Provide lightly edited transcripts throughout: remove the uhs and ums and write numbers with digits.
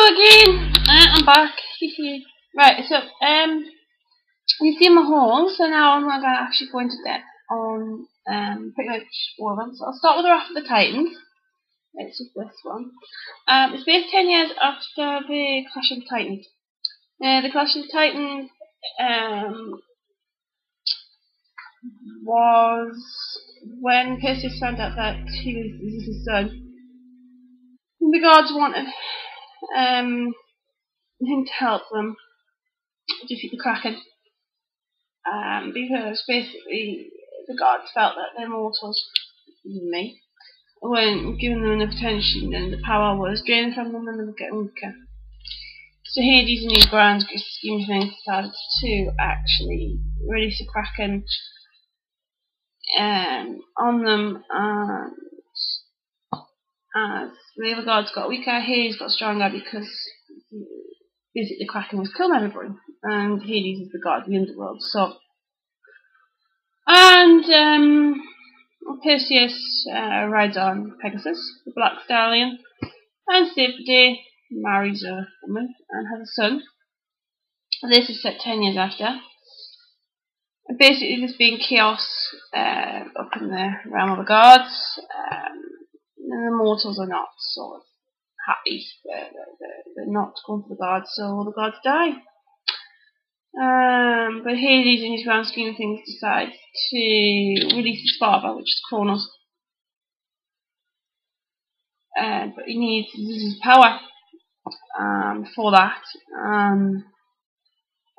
Hello again, I'm back. Right, so you've seen my haul, so now I'm going to actually go into depth on pretty much all of them. So I'll start with the Wrath of the Titans. It's just this one. It's based 10 years after the Clash of the Titans. The Clash of the Titans was when Perseus found out that he was his son. The gods wanted him to help them defeat the Kraken, because basically the gods felt that the mortals, weren't giving them enough attention and the power was drained from them and they were getting weaker. So Hades, in his grand scheme of things, decided to actually release the Kraken on them, and as the other gods got weaker, Hades got stronger because basically the Kraken was killing everybody, and Hades is the god of the underworld. So, and Perseus rides on Pegasus, the black stallion, and saves the day, marries a woman, and has a son. This is set 10 years after. And basically, there's been chaos up in the realm of the gods, and the mortals are not sort of happy. They're not going for the gods, so the gods die. But Hades, in his grand scheme of things, decides to release his father, which is Kronos. But he needs Zeus's power for that.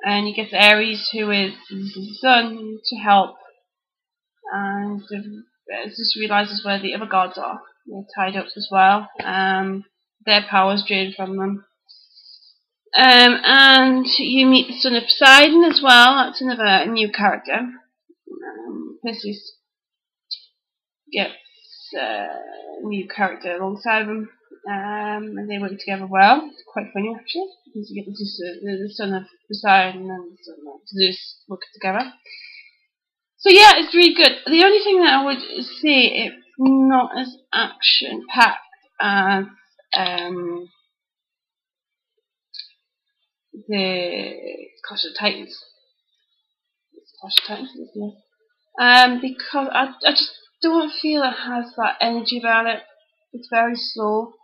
And he gets Ares, who is his son, to help. And Zeus realizes where the other gods are. They're tied up as well. Their power is drained from them. And you meet the son of Poseidon as well. That's another new character. Perseus gets a new character alongside them, and they work together well. It's quite funny actually, because you get the son of Poseidon and the son of Zeus working together. So yeah, it's really good. The only thing that I would say, it's not as action packed as the Clash of Titans. It's Clash of Titans, isn't it? Because I just don't feel it has that energy about it. It's very slow.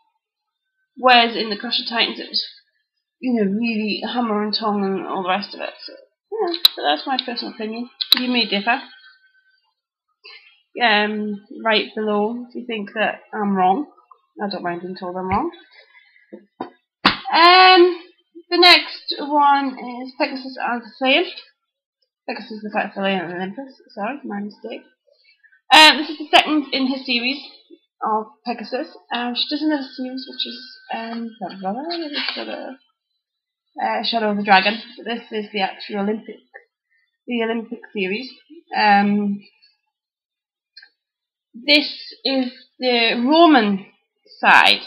Whereas in the Clash of Titans, it was, really hammer and tongue and all the rest of it. So, yeah, but that's my personal opinion. You may differ. Right below if you think that I'm wrong. I don't mind being told I'm wrong. The next one is Pegasus and the Flame. Pegasus the Flame of Olympus. Sorry, my mistake. This is the second in her series of Pegasus. She does another series which is Shadow of the Dragon. But this is the actual Olympic series. This is the Roman side,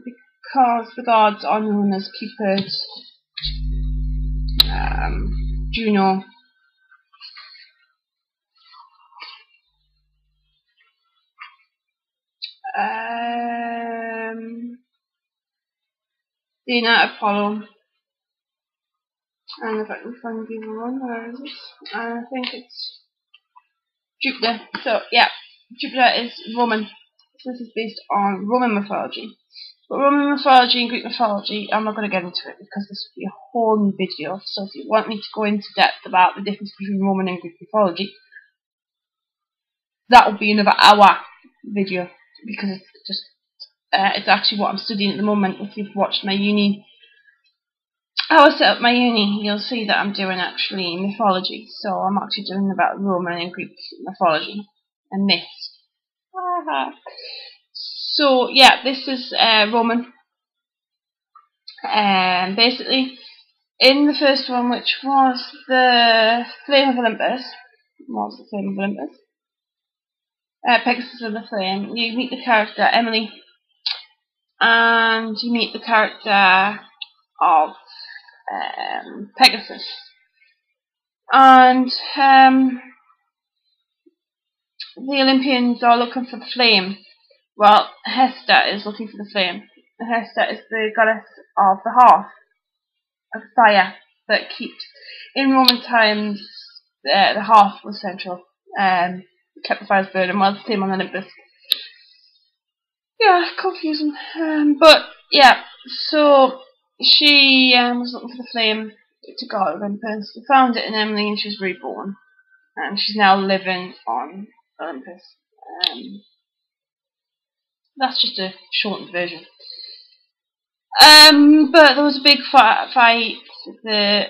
because the gods are known as Cupid, Juno, Dana, Apollo, and if I can find the other one, where is it? I think it's Jupiter. So yeah, Jupiter is Roman. So this is based on Roman mythology. But Roman mythology and Greek mythology, I'm not going to get into it because this would be a whole new video. So if you want me to go into depth about the difference between Roman and Greek mythology, that will be another hour video, because it's just it's actually what I'm studying at the moment. If you've watched my uni, how I set up my uni, you'll see that I'm doing actually mythology. So I'm actually doing about Roman and Greek mythology and myths. So yeah, this is Roman. Basically, in the first one, which was the Flame of Olympus, Pegasus and the Flame, you meet the character Emily, and you meet the character of Pegasus, and the Olympians are looking for the flame. Well, Hester is looking for the flame, Hesta is the goddess of the hearth, of fire, that keeps, in Roman times, the hearth was central. Kept the fires burning while the same on Olympus. Yeah, confusing. But yeah, so she was looking for the flame to go out of Olympus. Found it in Emily, and she was reborn, and she's now living on Olympus. That's just a shortened version. But there was a big fight. The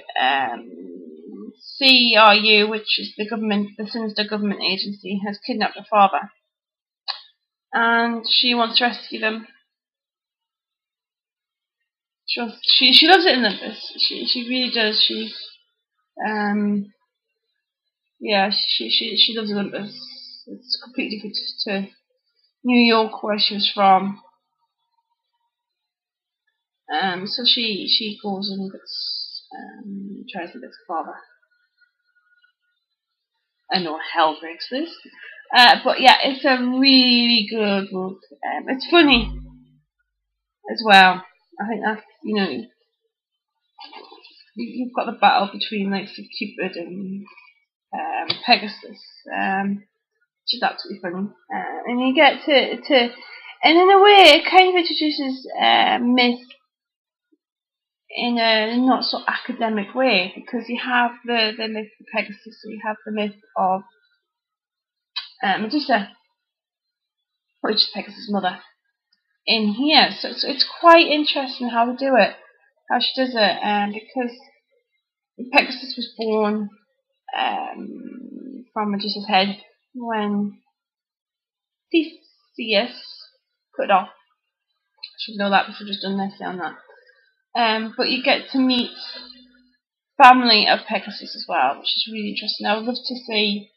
CRU, which is the sinister government agency, has kidnapped her father, and she wants to rescue them. She loves it in Olympus. She really does. She loves Olympus. It's completely different to New York, where she was from. So she goes and tries to get her father. I know hell breaks loose. But yeah, it's a really good book. It's funny as well. I think that's, you've got the battle between like Cupid and Pegasus, which is absolutely funny. And you get to, and in a way, it kind of introduces myth in a not so academic way, because you have the myth of Pegasus, so you have the myth of Medusa, which is Pegasus' mother, in here. So it's quite interesting how they do it, how she does it, because Pegasus was born from Medusa's head when Theseus cut it off. I should know that before just done this on that. But you get to meet family of Pegasus as well, which is really interesting. I would love to see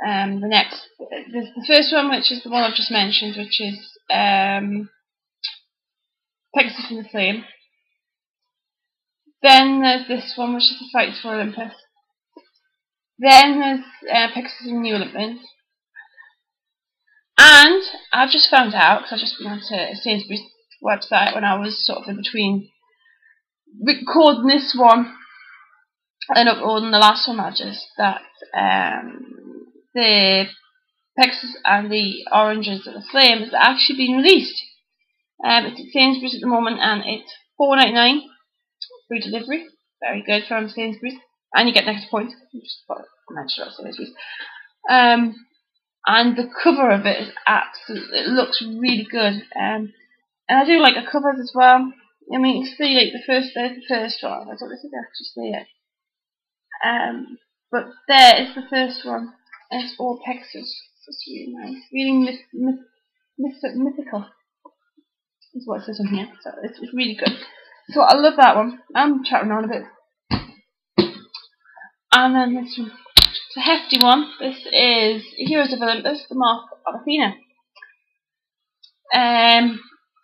the first one, which is the one I've just mentioned, which is Pegasus in the Flame. Then there's this one, which is the Fight for Olympus. Then there's Pegasus in New Olympus. And I've just found out, because I've just been onto Sainsbury's website when I was sort of in between recording this one and uploading the last one, that the Pegasus and the Oranges of the Flame has actually been released. It's at Sainsbury's at the moment, and it's $4.99 free delivery. Very good from Sainsbury's, and you get next point. Just mention about Sainsbury's. And the cover of it is it looks really good. And I do like the covers as well. I mean, you can see like there's the first one. I don't know if you can actually see it. But there is the first one. And it's all Pegasus. It's really nice. Really mythical is what it says on here. So it's really good. So I love that one. I'm chatting on a bit. And then this one. It's a hefty one. This is Heroes of Olympus, the Mark of Athena.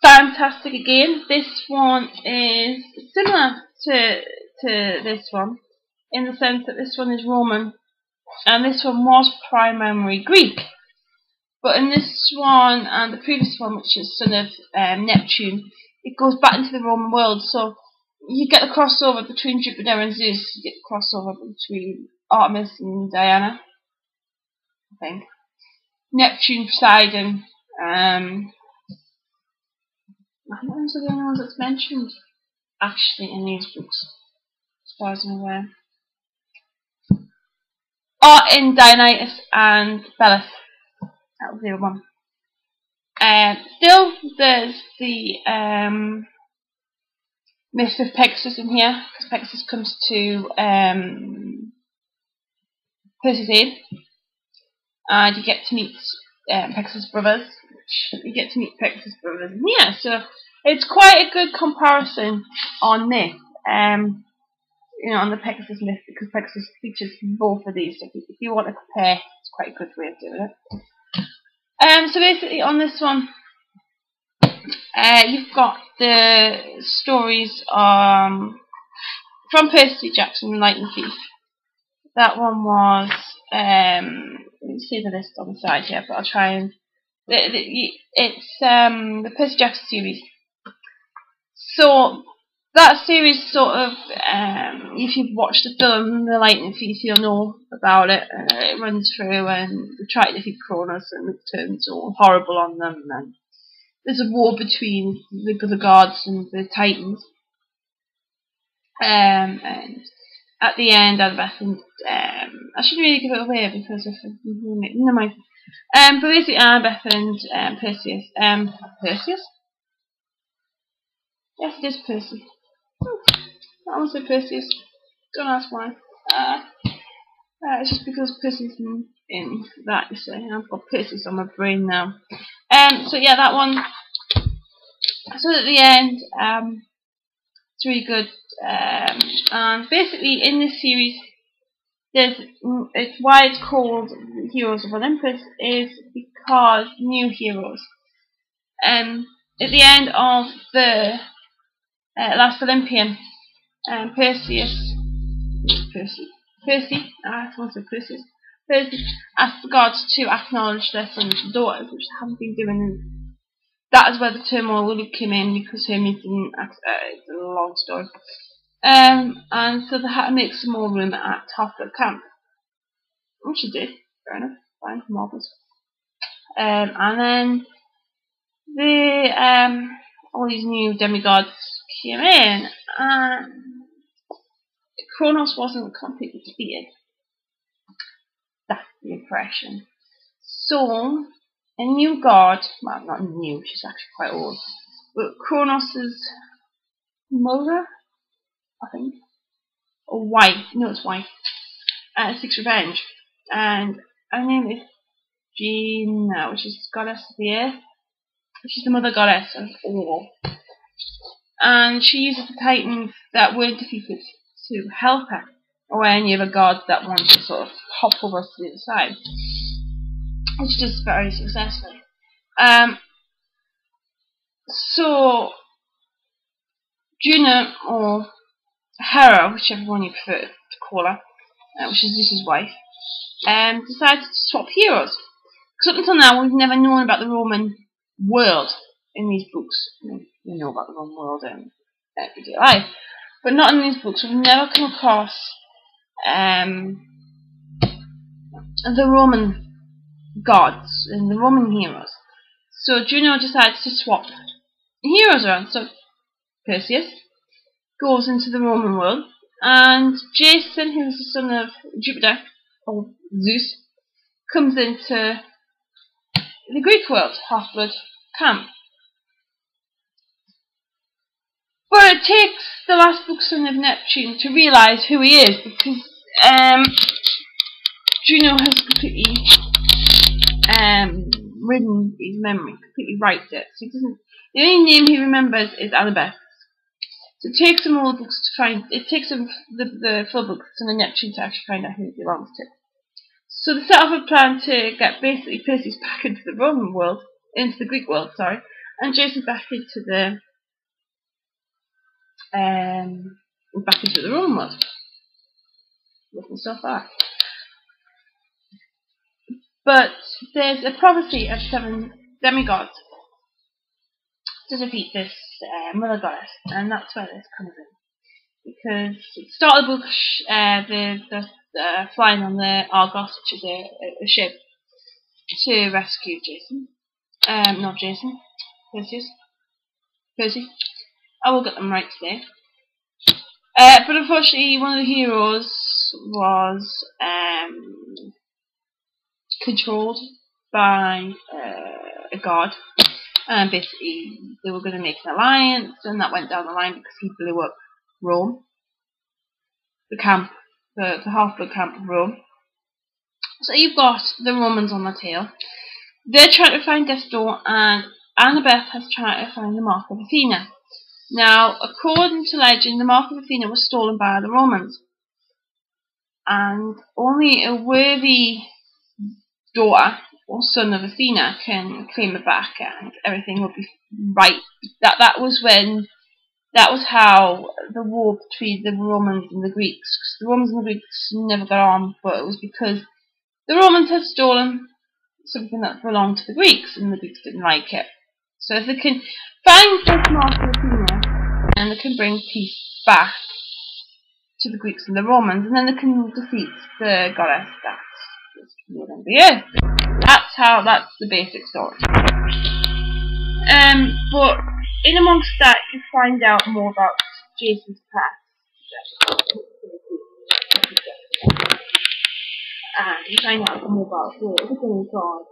Fantastic again. This one is similar to this one, in the sense that this one is Roman, and this one was primarily Greek. But in this one and the previous one, which is son of Neptune, it goes back into the Roman world. So you get the crossover between Jupiter and Zeus. You get the crossover between Artemis and Diana, I think. Neptune, Poseidon. Those are the only ones that's mentioned actually in these books, as far as I'm aware. In Dionysus and Belus. That was the other one. Still, there's the myth of Pegasus in here, because Pegasus comes to Perseus' aid, and you get to meet Pegasus' brothers. You get to meet Pegasus' brothers in here, so it's quite a good comparison on myth. On the Pegasus myth, because Pegasus features both of these. So if you want to compare, it's quite a good way of doing it. So basically, on this one, you've got the stories from Percy Jackson, Lightning Thief. That one was, let me see the list on the side here, but I'll try and. It's the Percy Jackson series. So that series sort of, if you've watched the film The Lightning Thief, you'll know about it. It runs through and they try to defeat Kronos and it turns all horrible on them, and there's a war between the gods and the Titans. And at the end, Annabeth and I shouldn't really give it away because if never mind. But basically, Annabeth and Perseus. Perseus? Yes, it is Percy. I want to say Perseus. Don't ask why. It's just because Percy's in that, you see. I've got Perseus on my brain now. So yeah, that one. So at the end, it's really good. And basically, in this series, it's why it's called Heroes of Olympus is because new heroes. At the end of the last Olympian, Percy asked the gods to acknowledge their sons and daughters, which they haven't been doing. And that is where the turmoil really came in because Hermes didn't. It's a long story. And so they had to make some more room at Half-Blood Camp, which they did. Fair enough, fine, marvellous. And then all these new demigods came in, and Kronos wasn't completely defeated. That's the impression. So, a new god, well, not new, she's actually quite old, but Kronos' mother, I think, or wife, no, it's wife, seeks revenge, and her name is Gina, which is goddess of the earth. She's the mother goddess of all, and she uses the Titans that weren't defeated to help her, or any other gods that want to sort of hop over to the other side. It's just very successful. So Juno, or Hera, whichever one you prefer to call her, which is Zeus's wife, decided to swap heroes. Because up until now, we've never known about the Roman world in these books. We know about the Roman world in everyday life, but not in these books. We've never come across the Roman gods and the Roman heroes. So Juno decides to swap heroes around. So Perseus goes into the Roman world, and Jason, who is the son of Jupiter, or Zeus, comes into the Greek world, Half-Blood Camp. But it takes the last book, Son of Neptune, to realise who he is, because Juno has completely ridden his memory, completely wiped it. So he doesn't. The only name he remembers is Annabeth. So it takes him all the books to find. It takes him the full book, Son of Neptune, to actually find out who he belongs to. So they set up a plan to get basically Perseus back into the Roman world, into the Greek world, sorry, and Jason back into the Roman world. Looking so far. But there's a prophecy of 7 demigods to defeat this mother goddess, and that's where this comes in. Because at the start of the book, they're flying on the Argos, which is a ship, to rescue Jason. Not Jason, Percy. I will get them right today. But unfortunately, one of the heroes was controlled by a god, and basically they were going to make an alliance, and that went down the line because he blew up Rome, the Half-Blood Camp of Rome. So you've got the Romans on the tail. They're trying to find Death's Door, and Annabeth has tried to find the Mark of Athena. Now, according to legend, the Mark of Athena was stolen by the Romans, and only a worthy daughter or son of Athena can claim it back, and everything will be right. That was how the war between the Romans and the Greeks. Cause the Romans and the Greeks never got on, but it was because the Romans had stolen something that belonged to the Greeks, and the Greeks didn't like it. So if they can find this Mark of Athena, and they can bring peace back to the Greeks and the Romans, and then they can defeat the goddess that is ruling the earth. That's the basic story. But in amongst that, you find out more about Jason's past. And you find out more about the demigods.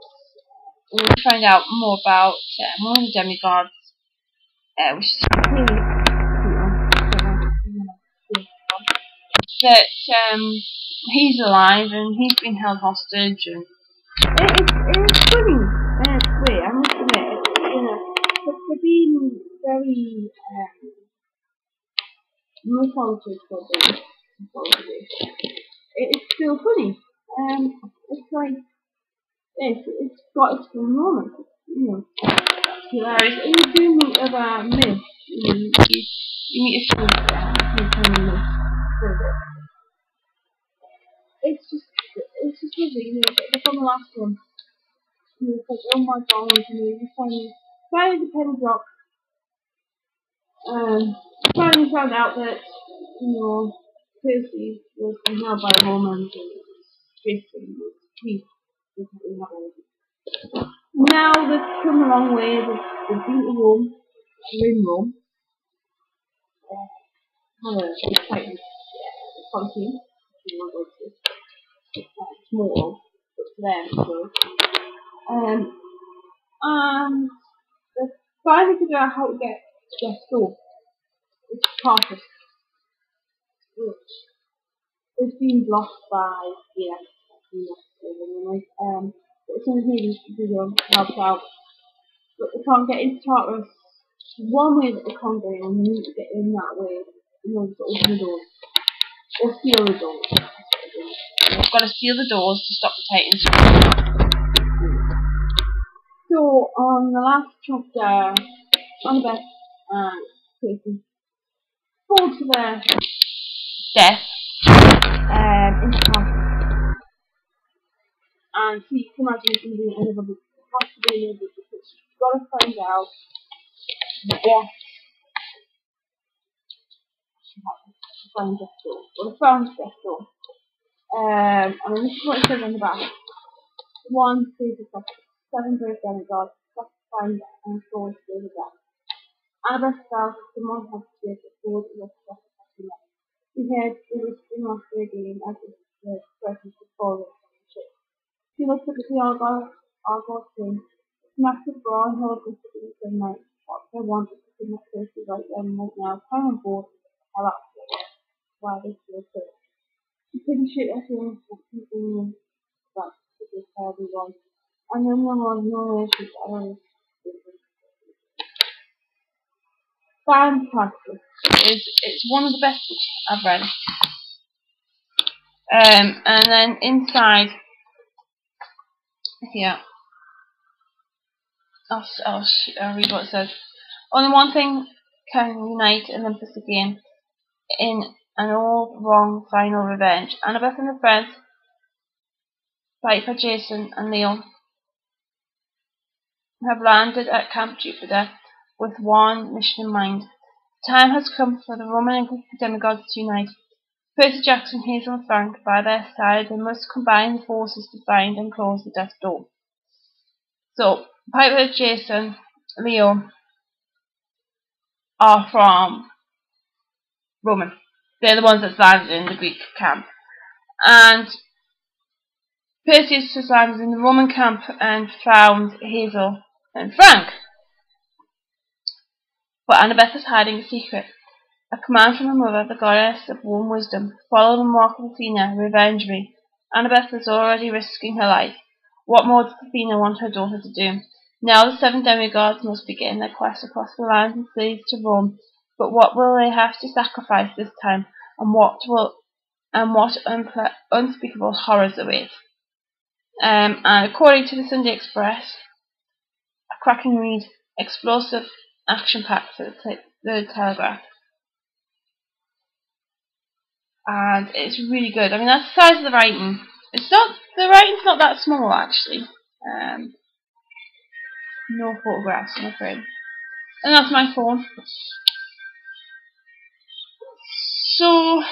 And you find out more about one of the demigods, which is that he's alive and he's been held hostage, and it's funny in its way. I must admit, for being very mythological, it's still funny. It's like it's got its own moments, hilarious. And you do meet other myths. You meet a few myths. It's just lovely, like on the last one, it's like, oh my god, you finally the penny drop, finally found out that, Percy was held by Romans and Jason was Greek. Now they've come a long way, they've been to Rome, they're in Rome, had a exciting Colosseum, if you want to go to. Small, but to them it's good. And they finally figured out how to get their soul, which is Tartarus, which is being blocked by the it's in Hades to do them, help out, but they can't get into Tartarus. One way that they can't get in, they need to get in that way in order to open the doors, or seal the doors. They've got to seal the doors to stop the Titans. So, on the last chapter, Annabeth and Percy fall to their death in Tartarus. And so you can imagine it's going to be the end of a book. It has to be in a book because you've got to find out what found their soul. Well, they found their soul. And this is what it says on the back. 1, 3, 4, 7 brave demigods, find and souls to the death. Annabeth felt that someone had to take the sword and was sacrificing it. He heard the whispering laughter again as if the presence was falling from the ship. She looked up at the Argos thing. Its massive brown hull glistened in the sunlight. What they wanted to commit Percy right then and right now. Come on board. I laughed at her. Why they feel so. She couldn't shoot her feelings for something that was terribly wrong. And then there was no way she got her. Fantastic. It's one of the best books I've read. And then inside here, I'll read what it says. Only one thing can unite Olympus again in an all-wrong final revenge. Annabeth and her friends fight for Jason and Leon have landed at Camp Jupiter with one mission in mind. The time has come for the Roman and Greek demigods to unite. Percy Jackson, Hazel and Frank by their side, they must combine the forces to find and close the death door. So, Piper, Jason, Leo are from Roman. They're the ones that landed in the Greek camp. And Perseus has landed in the Roman camp and found Hazel and Frank. But Annabeth is hiding a secret. A command from her mother, the goddess of warm wisdom. Follow the mark of Athena, revenge me. Annabeth is already risking her life. What more does Athena want her daughter to do? Now the 7 demigods must begin their quest across the lands and seas to Rome. But what will they have to sacrifice this time? And what unspeakable horrors await? And according to the Sunday Express, a cracking read, explosive, action-packed for the Telegraph. And it's really good. I mean, that's the size of the writing. The writing's not that small, actually. No photographs, I'm afraid. And that's my phone. So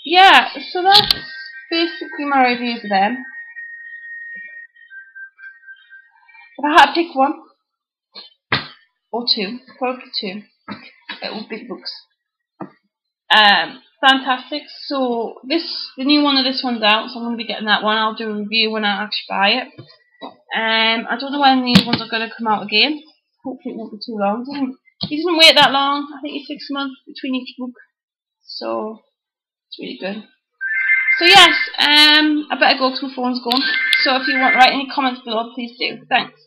yeah, so that's basically my reviews of them. If I had to pick one or two, probably two, it would be the books. Fantastic. So the new one of this one's out, so I'm going to be getting that one. I'll do a review when I actually buy it. I don't know when these ones are going to come out again. Hopefully it won't be too long. He doesn't wait that long. I think it's 6 months between each book, so it's really good. So yes, I better go because my phone's gone. So if you want to write any comments below, please do. Thanks.